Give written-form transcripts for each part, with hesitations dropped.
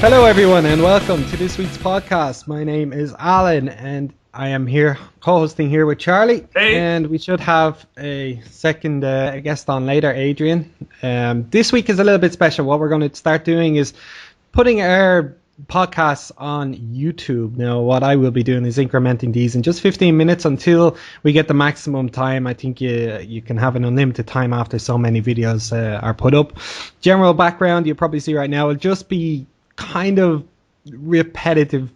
Hello, everyone, and welcome to this week's podcast. My name is Allan, and I am here co-hosting here with Charlie. Hey. And we should have a second guest on later, Adrian. This week is a little bit special. What we're going to start doing is putting our podcasts on YouTube. Now, what I will be doing is incrementing these in just 15 minutes until we get the maximum time. I think you can have an unlimited time after so many videos are put up. General background you probably see right now will just be kind of repetitive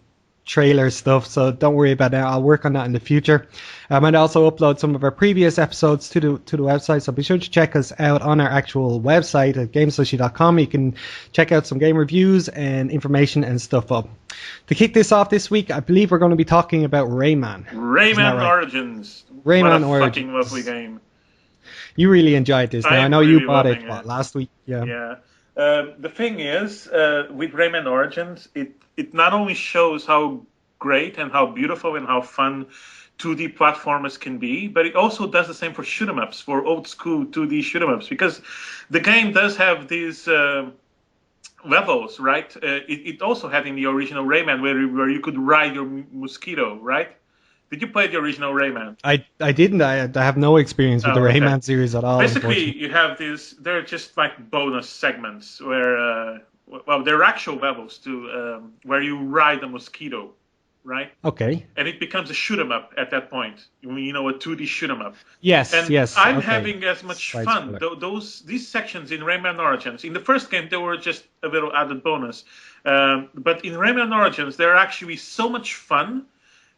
trailer stuff, so don't worry about that. I'll work on that in the future. I might also upload some of our previous episodes to the website, so be sure to check us out on our actual website at GameSlushy.com. You can check out some game reviews and information and stuff up. To kick this off this week, I believe we're going to be talking about Rayman. Rayman Origins. Rayman what a Origins. Fucking lovely game. You really enjoyed this. Now, I know really you bought it it. last week. Yeah. The thing is, with Rayman Origins, it not only shows how great and how beautiful and how fun 2D platformers can be, but it also does the same for shoot 'em ups, for old school 2D shoot 'em ups, because the game does have these levels, right? It also had in the original Rayman where you could ride your mosquito, right? Did you play the original Rayman? I didn't. I have no experience with the Rayman series at all. Basically, you have these. They're just like bonus segments where, they're actual levels too, where you ride a mosquito, right? Okay. And it becomes a shoot 'em up at that point. You know, a 2D shoot 'em up. Yes. And yes. I'm okay. having as much fun. These sections in Rayman Origins. In the first game, they were just a little added bonus, but in Rayman Origins, they're actually so much fun.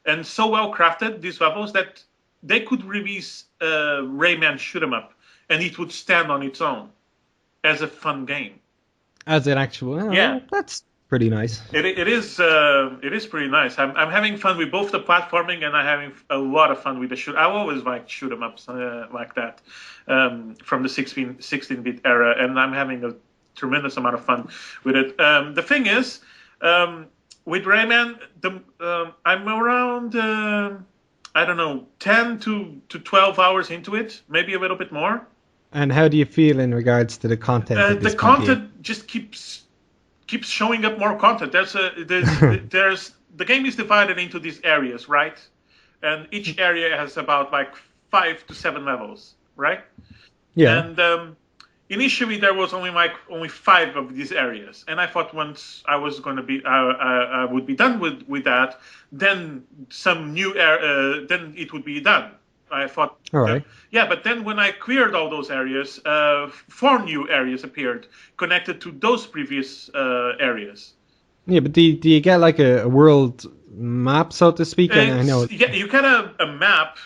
And so well crafted, these levels, that they could release Rayman shoot 'em up, and it would stand on its own as a fun game. As an actual, yeah, that's pretty nice. It is pretty nice. I'm having fun with both the platforming, and I'm having a lot of fun with the shoot. I always liked shoot 'em ups like that from the 16-bit era, and I'm having a tremendous amount of fun with it. The thing is. With Rayman, I'm around, 10 to 12 hours into it, maybe a little bit more. And how do you feel in regards to the content? The content just keeps showing up more content. The game is divided into these areas, right? And each area has about like 5 to 7 levels, right? Yeah. And initially, there was only 5 of these areas, and I thought once I was going to be, I would be done with that, then some new then it would be done. I thought, all right, but then when I cleared all those areas, 4 new areas appeared connected to those previous areas. Yeah, but do you get like a world map, so to speak? I know. Yeah, you get a map.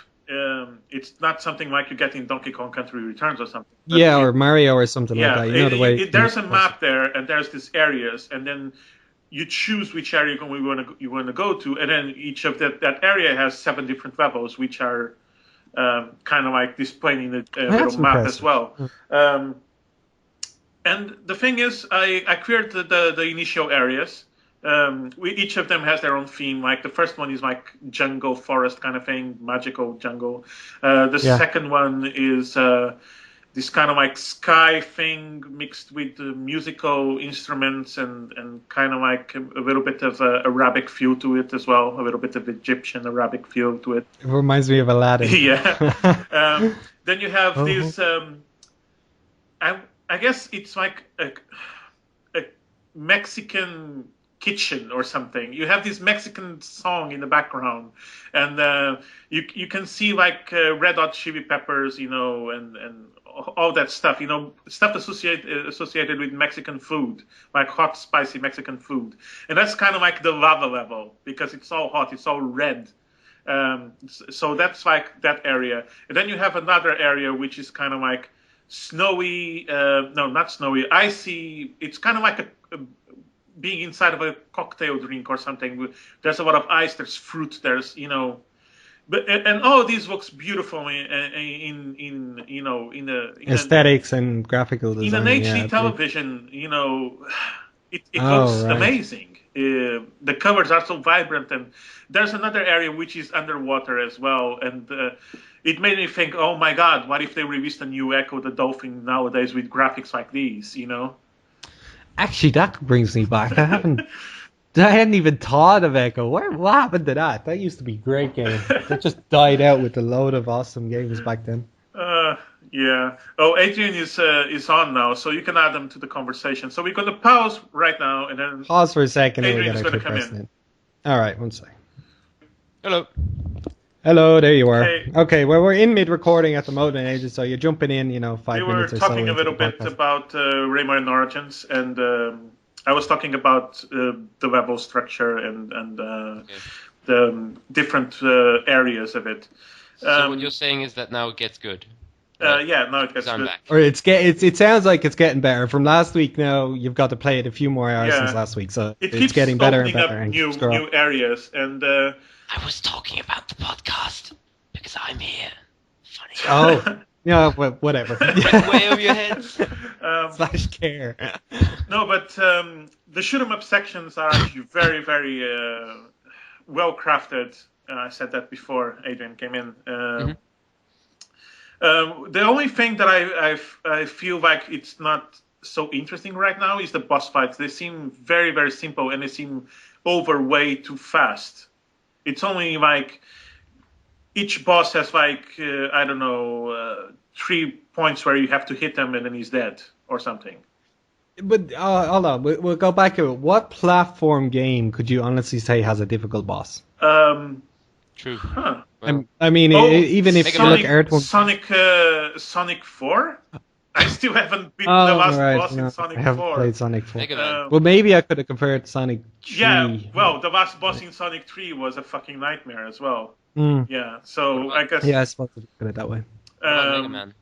It's not something like you get in Donkey Kong Country Returns or something. Yeah, or Mario or something like that. You know the way. There's a map there, and there's these areas, and then you choose which area you want to go to, and then each of that area has 7 different levels, which are kind of like displayed in the little map as well. And the thing is, I cleared the initial areas. Each of them has their own theme. Like the first one is like jungle, forest kind of thing, magical jungle. The second one is this kind of like sky thing mixed with musical instruments and kind of like a little bit of Arabic feel to it as well, a little bit of Egyptian Arabic feel to it. It reminds me of Aladdin. Yeah. Then you have this. I guess it's like a Mexican kitchen or something. You have this Mexican song in the background, and you can see like Red Hot Chili Peppers, and all that stuff, stuff associated with Mexican food, like hot, spicy Mexican food. And that's kind of like the lava level, because it's all hot, it's all red. So that's like that area. And then you have another area which is kind of like snowy, no, not snowy, icy. It's kind of like being inside of a cocktail drink or something. There's a lot of ice, there's fruit, there's, and all of these looks beautiful in the aesthetics and graphical design. In an HD television, it looks amazing. The colors are so vibrant, and there's another area which is underwater as well, and it made me think, oh my God, what if they released a new Echo the Dolphin nowadays with graphics like these, Actually, that brings me back. I hadn't even thought of Echo. What happened to that? That used to be a great game. That just died out with a load of awesome games back then. Yeah. Oh, Adrian is on now, so you can add him to the conversation. So we're going to pause right now, and then Pause for a second, and we Adrian's get our going to two come person in. in. All right, one second. Hello. Hello, there you are. Hey. Okay, well, we're in mid-recording at the moment, Adrian, so you're jumping in, 5 We were minutes or so talking a into little the bit podcast. about Rayman Origins, and I was talking about the level structure and the different areas of it. So what you're saying is that now it gets good. Yeah, now it gets I'm good. back. Or it sounds like it's getting better. From last week now, you've got to play it a few more hours since last week, so It it's keeps getting better and opening better. up and new scroll. areas, and I was talking about the podcast because I'm here. Funny. Oh, yeah, well, whatever. Way over your heads. Slash care. No, but the shoot 'em up sections are actually very, very well crafted. I said that before Adrian came in. The only thing that I feel like it's not so interesting right now is the boss fights. They seem very, very simple, and they seem over way too fast. It's only like each boss has like I don't know 3 points where you have to hit him and then he's dead or something. But hold on, we'll go back to it. What platform game could you honestly say has a difficult boss? True. Huh. Well, Even if you look Sonic, at Earthworm... Sonic 4? I still haven't beaten Oh, the last right, boss in no, Sonic I haven't 4. played Sonic 4. Mega Man. Well, maybe I could have compared Sonic 3. Yeah, well, the last boss in Sonic 3 was a fucking nightmare as well. Mm. Yeah, so I guess... Yeah, I suppose I put it that way. What about Mega Man?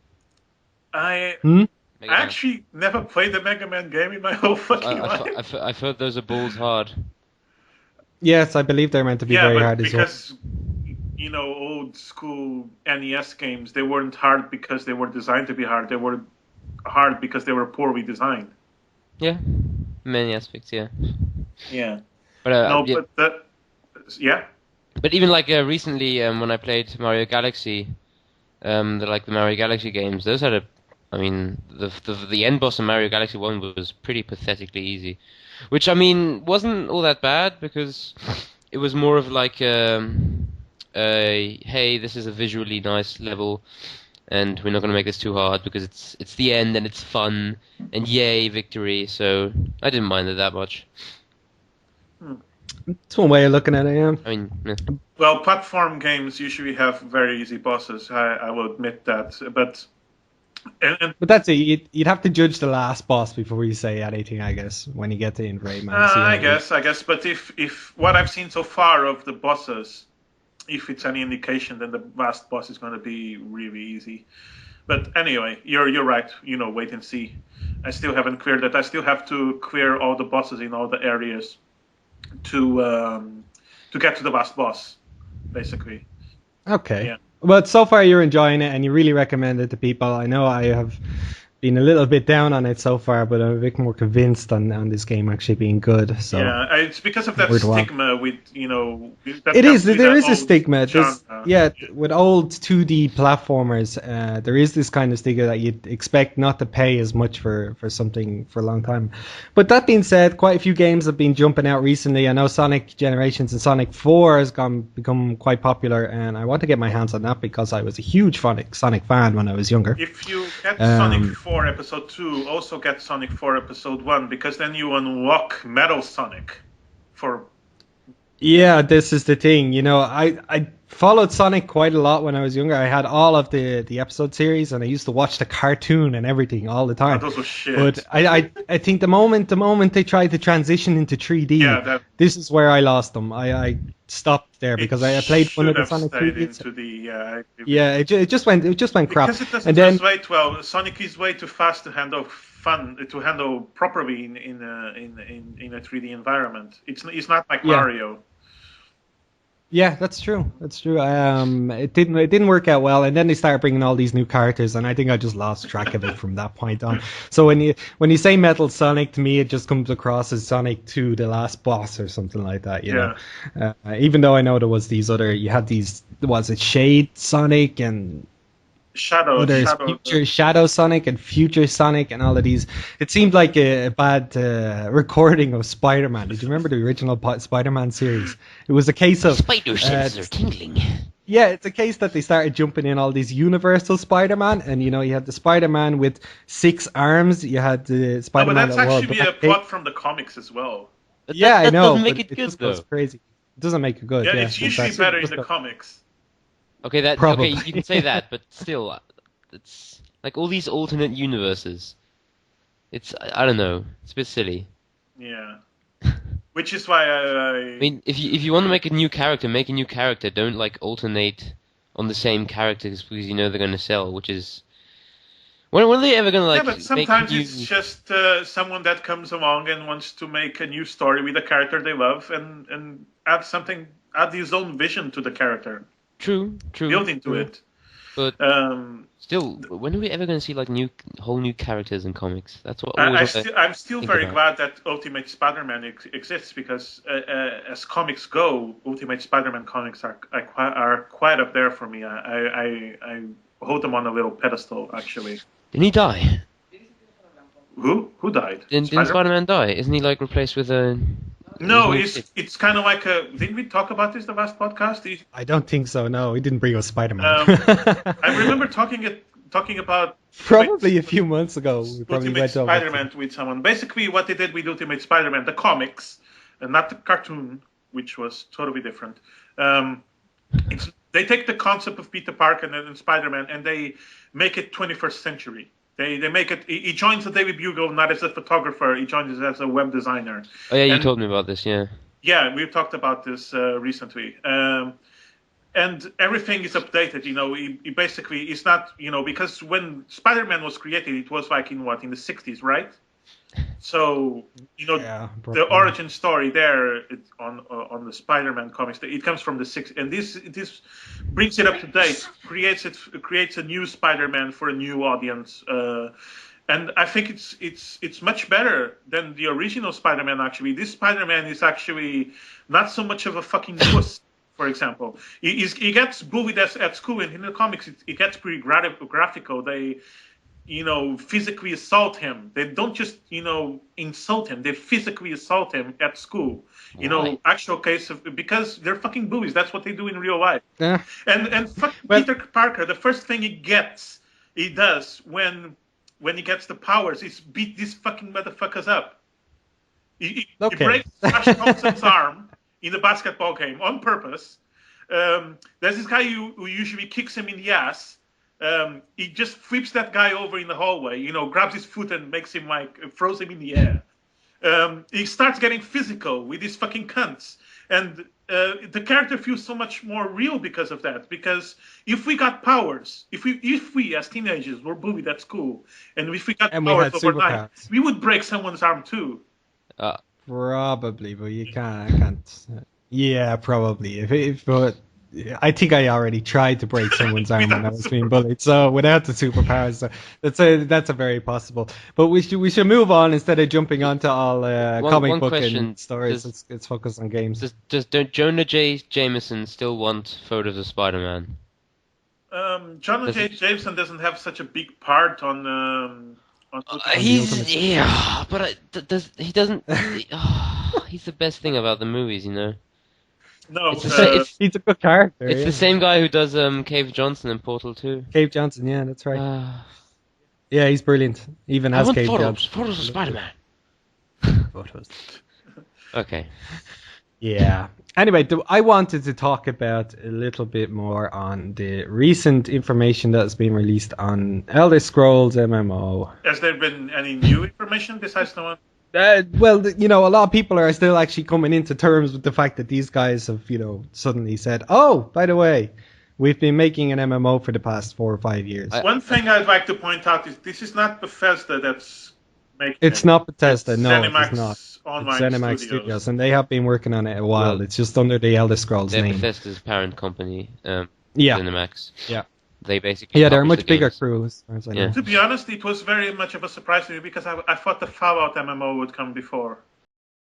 I Mega Man. actually never played the Mega Man game in my whole fucking life. I've heard those are balls hard. Yes, I believe they're meant to be very hard as well. because, old school NES games, they weren't hard because they were designed to be hard. They were hard because they were poorly designed. Yeah. Many aspects, yeah. Yeah. But yeah. But even like recently, when I played Mario Galaxy, the Mario Galaxy games, those had the end boss in Mario Galaxy 1 was pretty pathetically easy, which wasn't all that bad because it was more of like hey, this is a visually nice level, and we're not going to make this too hard because it's the end and it's fun and yay victory. So I didn't mind it that much. It's one way of looking at it, yeah. Yeah. Well, platform games usually have very easy bosses. I will admit that, but that's it. You'd have to judge the last boss before you say anything, I guess, when you get to Rayman. I guess. But if what I've seen so far of the bosses, if it's any indication, then the last boss is going to be really easy. But anyway, you're right. Wait and see. I still haven't cleared that. I still have to clear all the bosses in all the areas to get to the last boss, basically. Okay. Yeah. But so far you're enjoying it and you really recommend it to people. I know I have been a little bit down on it so far, but I'm a bit more convinced on this game actually being good. So yeah, it's because of that stigma with There is a stigma. With old 2D platformers, there is this kind of stigma that you'd expect not to pay as much for something for a long time. But that being said, quite a few games have been jumping out recently. I know Sonic Generations and Sonic 4 has become quite popular, and I want to get my hands on that because I was a huge Sonic fan when I was younger. If you get Sonic 4 Episode 2, also get Sonic 4 Episode 1, because then you unlock Metal Sonic for... Yeah, this is the thing. I followed Sonic quite a lot when I was younger. I had all of the episode series, and I used to watch the cartoon and everything all the time. Those were shit. But I think the moment they tried to transition into 3D, this is where I lost them. I stopped there because I played one of the Sonic 3Ds. It just went crap. Because it doesn't translate well. Sonic is way too fast to handle properly in a 3D environment. It's not like Mario. Yeah, that's true. It didn't work out well, and then they started bringing all these new characters, and I think I just lost track of it from that point on. So when you say Metal Sonic, to me it just comes across as Sonic 2, the last boss or something like that. You know, even though I know there was these other, you had these, was it Shade Sonic and Shadow. there's Future Shadow Sonic and Future Sonic and all of these. It seemed like a bad recording of Spider-Man. Did you remember the original Spider-Man series? It was a case of Spider senses are tingling. Yeah, it's a case that they started jumping in all these Universal Spider-Man, and you had the Spider-Man with 6 arms. You had the Spider-Man. No, but that's that wore actually a plot from the comics as well. Yeah, I know. Doesn't make it but good, just though. goes crazy. It doesn't make it good. Yeah, it's usually better in the comics. Okay, Probably. okay, you can say that, but still, it's like all these alternate universes. It's I don't know. It's a bit silly. Yeah. Which is why I mean, if you want to make a new character, make a new character. Don't like alternate on the same characters because you know they're going to sell. Which is when are they ever going to like? Yeah, but sometimes make it's just someone that comes along and wants to make a new story with a character they love and add his own vision to the character. True. Build into it. But still, when are we ever going to see like whole new characters in comics? That's what I'm still very glad that Ultimate Spider-Man exists because as comics go, Ultimate Spider-Man comics are quite up there for me. I hold them on a little pedestal, actually. Didn't he die? Who died? Didn't Spider-Man die? Isn't he like replaced with a? No, it's kind of like a. Didn't we talk about this the last podcast? I don't think so. No, he didn't bring us Spider-Man. I remember talking about probably a few months ago. We probably Ultimate Spider-Man with someone. Basically, what they did with Ultimate Spider-Man, the comics, and not the cartoon, which was totally different. They take the concept of Peter Parker and Spider-Man, and they make it 21st century. They make it. He joins the Daily Bugle not as a photographer. He joins as a web designer. Oh yeah, you told me about this. Yeah. Yeah, we've talked about this recently. And everything is updated. He basically is not. Because when Spider-Man was created, it was like in the 60s, right? So the origin story there on the Spider-Man comics, it comes from the 60s, and this brings it up to date, creates a new Spider-Man for a new audience, and I think it's much better than the original Spider-Man. Actually, this Spider-Man is actually not so much of a fucking puss. For example, he gets bullied at school, and in the comics it gets pretty graphical. They physically assault him. They don't just, insult him. They physically assault him at school. Actual case of, because they're fucking bullies. That's what they do in real life. Yeah. And Peter Parker, the first thing he does when he gets the powers is beat these fucking motherfuckers up. He breaks Flash Thompson's arm in the basketball game on purpose. There's this guy who usually kicks him in the ass. He just flips that guy over in the hallway, grabs his foot and makes him throws him in the air. He starts getting physical with these fucking cunts. And the character feels so much more real because of that. Because if we got powers, if we as teenagers were bullied at school, and if we got powers overnight, we would break someone's arm too. Probably, but you can't. Yeah, probably. But I think I already tried to break someone's arm when I was being bullied. So without the superpowers, so that's a very possible. But we should move on instead of jumping onto all comic book and stories. Let's focus on games. Does Jonah J. Jameson still want photos of Spider-Man? Jonah J. Jameson doesn't have such a big part on he's he doesn't. He's the best thing about the movies, No, he's a good character. It's the same guy who does Cave Johnson in Portal 2. Cave Johnson, yeah, that's right. Yeah, he's brilliant. Even as Cave Johnson. Photos of Spider-Man. Photos. Okay. Yeah. Anyway, I wanted to talk about a little bit more on the recent information that has been released on Elder Scrolls MMO. Has there been any new information besides the one? Well, a lot of people are still actually coming into terms with the fact that these guys have, suddenly said, oh, by the way, we've been making an MMO for the past 4 or 5 years. One thing I'd like to point out is this is not Bethesda that's making It's not Bethesda, it's no, ZeniMax it's not. Online it's ZeniMax Studios, and they have been working on it a while. Well, it's just under the Elder Scrolls they're name. Bethesda's parent company, Yeah. ZeniMax. Yeah. They basically they're a much the bigger games. crew, as far as I know. To be honest, it was very much of a surprise to me because I thought the Fallout MMO would come before.